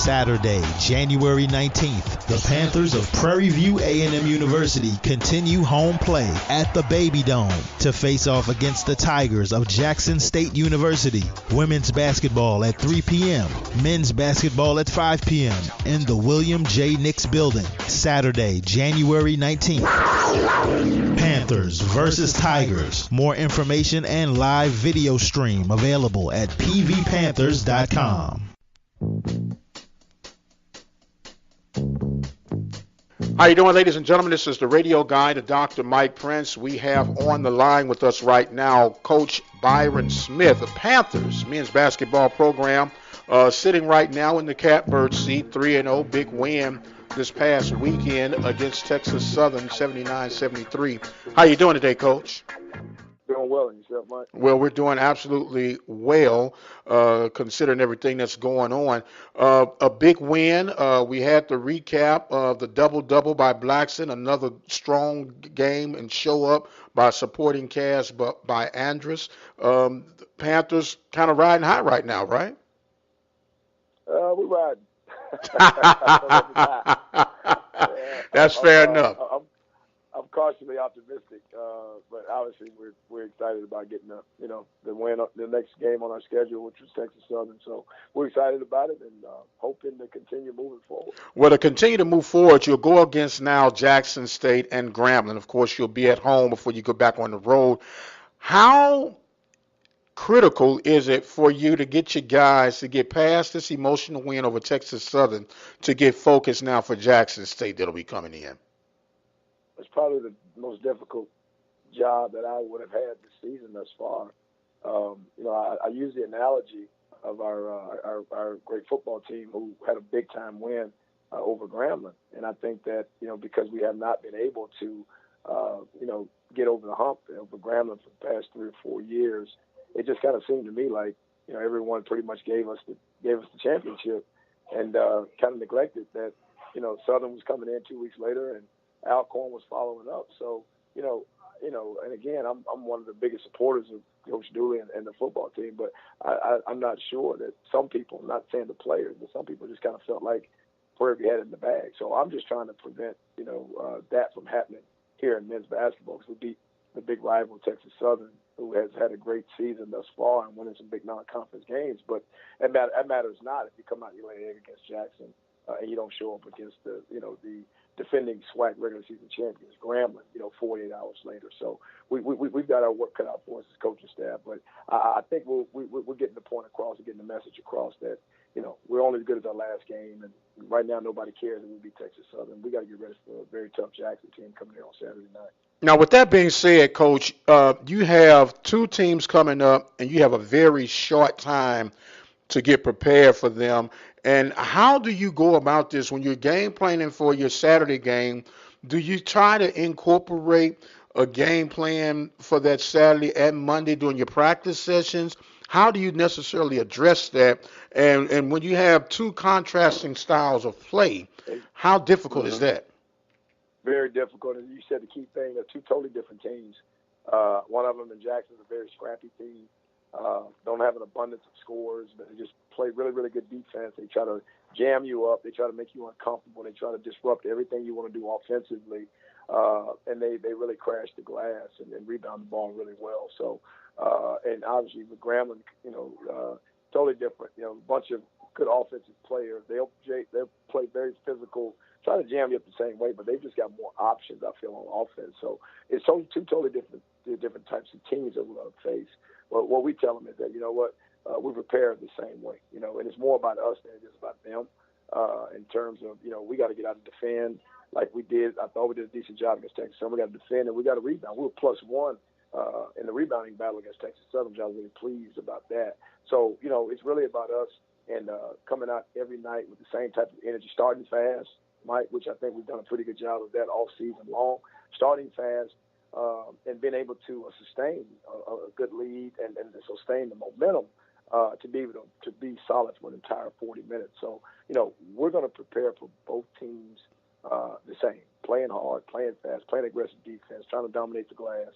Saturday, January 19th, the Panthers of Prairie View A&M University continue home play at the Baby Dome to face off against the Tigers of Jackson State University. Women's basketball at 3 p.m., men's basketball at 5 p.m. in the William J. Nix Building. Saturday, January 19th. Panthers versus Tigers. More information and live video stream available at pvpanthers.com. How you doing, ladies and gentlemen? This is the radio guide, Dr. Mike Prince. We have on the line with us right now Coach Byron Smith of Panthers men's basketball program, sitting right now in the catbird seat, 3-0, big win this past weekend against Texas Southern, 79-73. How you doing today, Coach? Doing well, and yourself, Mike? Well, we're doing absolutely well, considering everything that's going on. A big win. We had the recap of the double-double by Blackson, another strong game and show up by supporting cast by Andrus. The Panthers kind of riding high right now, right? We're riding. That's fair enough. I'm cautiously optimistic, but obviously we're excited about getting the win, the next game on our schedule, which was Texas Southern. So we're excited about it and hoping to continue moving forward. Well, to continue to move forward, you'll go against now Jackson State and Grambling. Of course, you'll be at home before you go back on the road. How critical is it for you to get your guys to get past this emotional win over Texas Southern to get focused now for Jackson State that'll be coming in? It's probably the most difficult job that I would have had this season thus far. I use the analogy of our great football team who had a big-time win over Grambling. And I think that, because we have not been able to, get over the hump over Grambling for the past 3 or 4 years, it just kind of seemed to me like, everyone pretty much gave us the championship and kind of neglected that, Southern was coming in 2 weeks later and Alcorn was following up. So, and again, I'm one of the biggest supporters of Coach Dooley and the football team, but I'm not sure that some people, I'm not saying the players, but some people just kind of felt like Prairie View had it in the bag. So I'm just trying to prevent, that from happening here in men's basketball, because we beat the big rival Texas Southern, who has had a great season thus far and winning some big non-conference games. But that matters not if you come out and you lay an egg against Jackson and you don't show up against the defending SWAC regular season champions, Grambling, 48 hours later. So we've got our work cut out for us as coaching staff. But I think we're getting the point across and getting the message across that, we're only as good as our last game. And right now nobody cares that we beat Texas Southern. We got to get ready for a very tough Jackson team coming here on Saturday night. Now, with that being said, Coach, you have 2 teams coming up, and you have a very short time to get prepared for them. And how do you go about this when you're game planning for your Saturday game? Do you try to incorporate a game plan for that Saturday and Monday during your practice sessions? How do you necessarily address that? And when you have 2 contrasting styles of play, how difficult is that? Very difficult. And you said the key thing, they're 2 totally different teams. One of them in Jackson is a very scrappy team. Don't have an abundance of scores, but they just play really, really good defense. They try to jam you up. They try to make you uncomfortable. They try to disrupt everything you want to do offensively. And they really crash the glass and rebound the ball really well. So, and obviously with Grambling, totally different. A bunch of good offensive players. They'll play very physical, try to jam you up the same way, but they've just got more options, I feel, on offense. So it's 2 totally different types of teams that we're going to face. But what we tell them is that, we prepare the same way, and it's more about us than it is about them in terms of, we got to get out and defend like we did. I thought we did a decent job against Texas Southern. We got to defend and we got to rebound. We were +1 in the rebounding battle against Texas Southern, which I was really pleased about that. So, it's really about us and coming out every night with the same type of energy, starting fast, Mike, which I think we've done a pretty good job of that all season long, starting fast, and being able to sustain a good lead and sustain the momentum to be able to be solid for an entire 40 minutes. So, we're going to prepare for both teams the same, playing hard, playing fast, playing aggressive defense, trying to dominate the glass,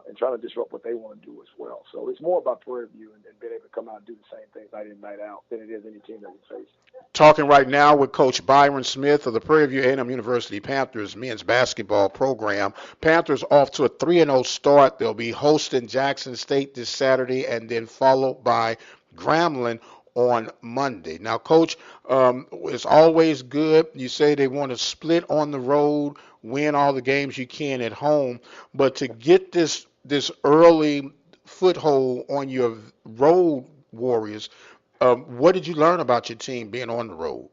and trying to disrupt what they want to do as well. So it's more about Prairie View and being able to come out and do the same things night in, night out than it is any team that we face. Talking right now with Coach Byron Smith of the Prairie View A&M University Panthers men's basketball program. Panthers off to a 3-0 start. They'll be hosting Jackson State this Saturday and then followed by Grambling on Monday. Now, Coach, it's always good. You say they want to split on the road, win all the games you can at home, but to get this early foothold on your road Warriors, what did you learn about your team being on the road?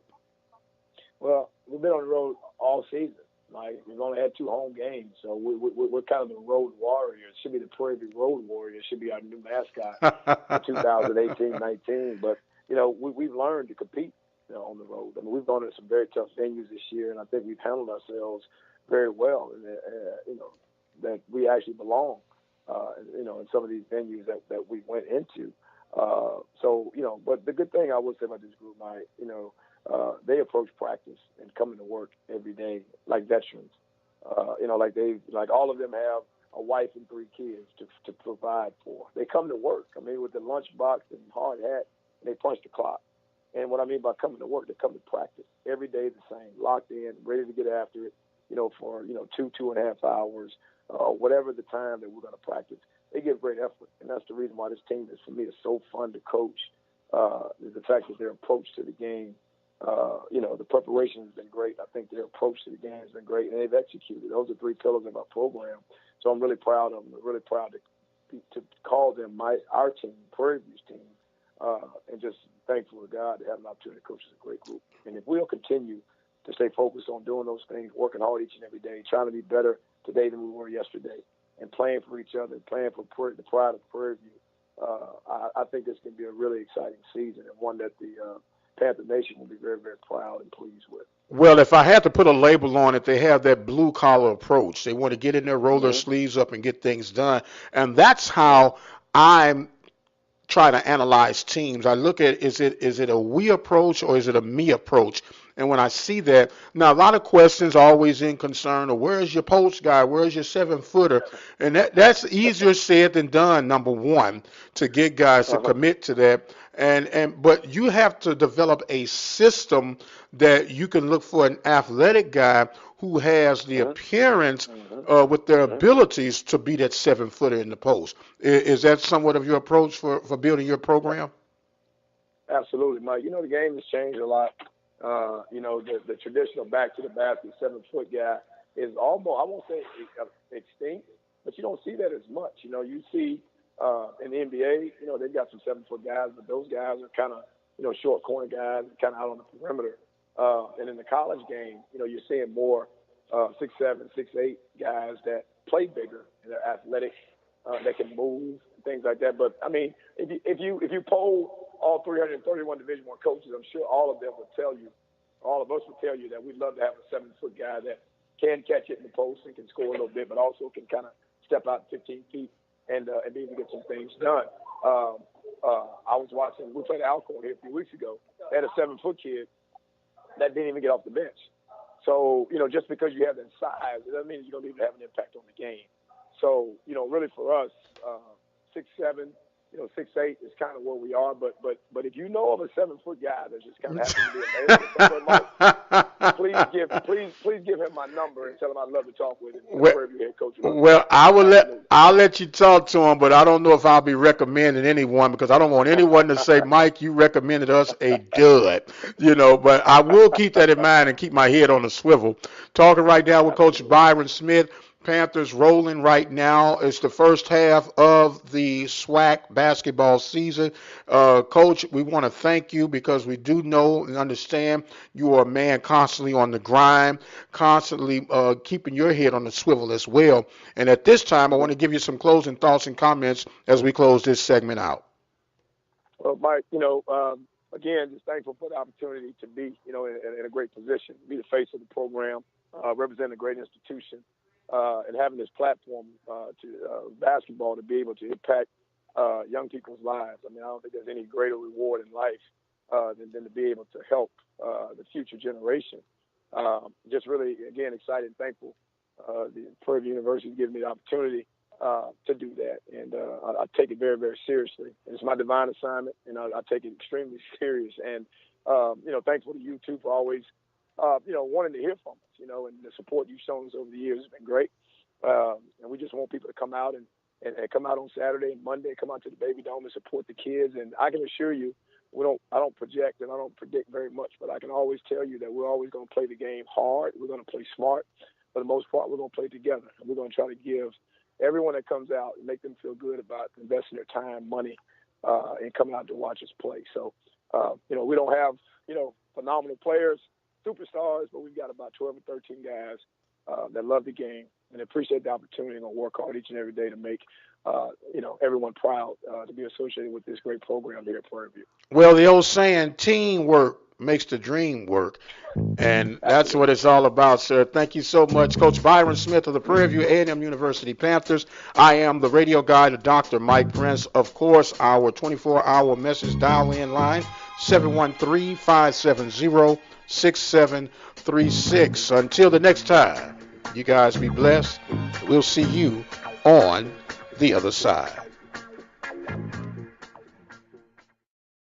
Well, we've been on the road all season. Like, we've only had 2 home games, so we're kind of the road warriors. Should be the Prairie View Road Warriors. Should be our new mascot for 2018-19. But we've learned to compete on the road. I mean, we've gone to some very tough venues this year, and I think we've handled ourselves very well. And that we actually belong, in some of these venues that we went into. But the good thing I would say about this group, Mike, they approach practice and coming to work every day like veterans. Like all of them have a wife and 3 kids to provide for. They come to work. I mean, with the lunchbox and hard hat, and they punch the clock. And what I mean by coming to work, they come to practice every day the same, locked in, ready to get after it, for 2.5 hours, whatever the time that we're going to practice. They give great effort, and that's the reason why this team is, for me, is so fun to coach. Is the fact that their approach to the game, the preparation has been great. I think their approach to the game has been great, and they've executed. Those are 3 pillars of our program. So I'm really proud of them. I'm really proud to call them our team, Prairie View's team, and just thankful to God to have an opportunity to coach a great group. And if we'll continue to stay focused on doing those things, working hard each and every day, trying to be better today than we were yesterday, and playing for each other, and playing for the pride of Prairie View, I think this can be a really exciting season, and one that the Panther Nation will be very, very proud and pleased with. Well, if I had to put a label on it, they have that blue-collar approach. They want to get in there, roll their sleeves up, and get things done. And that's how I'm trying to analyze teams. I look at, is it a we approach or is it a me approach? And when I see that, now a lot of questions are always in concern of where's your post guy, where's your 7-footer? And that's easier said than done, number one, to get guys to commit to that. But you have to develop a system that you can look for an athletic guy who has the appearance with their abilities to be that 7-footer in the post. Is that somewhat of your approach for building your program? Absolutely, Mike. The game has changed a lot. The traditional back to the basket 7-foot guy is almost, I won't say extinct, but you don't see that as much. You see in the NBA, they've got some 7-foot guys, but those guys are kind of, short corner guys, kind of out on the perimeter. And in the college game, you're seeing more 6'7", 6'8" guys that play bigger and they're athletic, that can move, and things like that. But I mean, if you poll all 331 Division I coaches, I'm sure all of them would tell you, all of us would tell you that we'd love to have a 7-foot guy that can catch it in the post and can score a little bit, but also can kind of step out 15 feet and be able to get some things done. I was watching, we played Alcorn here a few weeks ago. They had a 7-foot kid that didn't even get off the bench. So, just because you have that size, it doesn't mean you're going to be able to have an impact on the game. So, really for us, 6'7", 6'8" is kind of where we are. But if you know of a 7-foot guy that just kind of happens to be available, please give him my number and tell him I'd love to talk with him. Well, I'll let you talk to him, but I don't know if I'll be recommending anyone because I don't want anyone to say, Mike, you recommended us a dud. But I will keep that in mind and keep my head on a swivel. Talking right now with Coach Byron Smith. Panthers rolling right now. It's the first half of the SWAC basketball season. Coach, we want to thank you because we do know and understand you are a man constantly on the grind, constantly keeping your head on the swivel as well. And at this time, I want to give you some closing thoughts and comments as we close this segment out. Well, Mike, again, just thankful for the opportunity to be, in a great position, be the face of the program, represent a great institution. And having this platform to basketball to be able to impact young people's lives. I mean, I don't think there's any greater reward in life than to be able to help the future generation. Just really, again, excited and thankful the Prairie View University giving me the opportunity to do that. And I take it very, very seriously. It's my divine assignment, and I take it extremely serious. And, thankful to you, too, for always, wanting to hear from us, and the support you've shown us over the years has been great. And we just want people to come out and come out on Saturday and Monday, come out to the Baby Dome and support the kids. And I can assure you, I don't project and I don't predict very much, but I can always tell you that we're always going to play the game hard. We're going to play smart. For the most part, we're going to play together. And we're going to try to give everyone that comes out and make them feel good about investing their time, money, and coming out to watch us play. So, we don't have, phenomenal players, superstars, but we've got about 12 or 13 guys that love the game and appreciate the opportunity and work hard each and every day to make, everyone proud to be associated with this great program here at Prairie View. Well, the old saying, teamwork makes the dream work. And that's what it's all about, sir. Thank you so much, Coach Byron Smith of the Prairie View A&M University Panthers. I am the radio guy to Dr. Mike Prince. Of course, our 24-hour message dial-in line, 713-570-6736. Until the next time, you guys be blessed. We'll see you on the other side.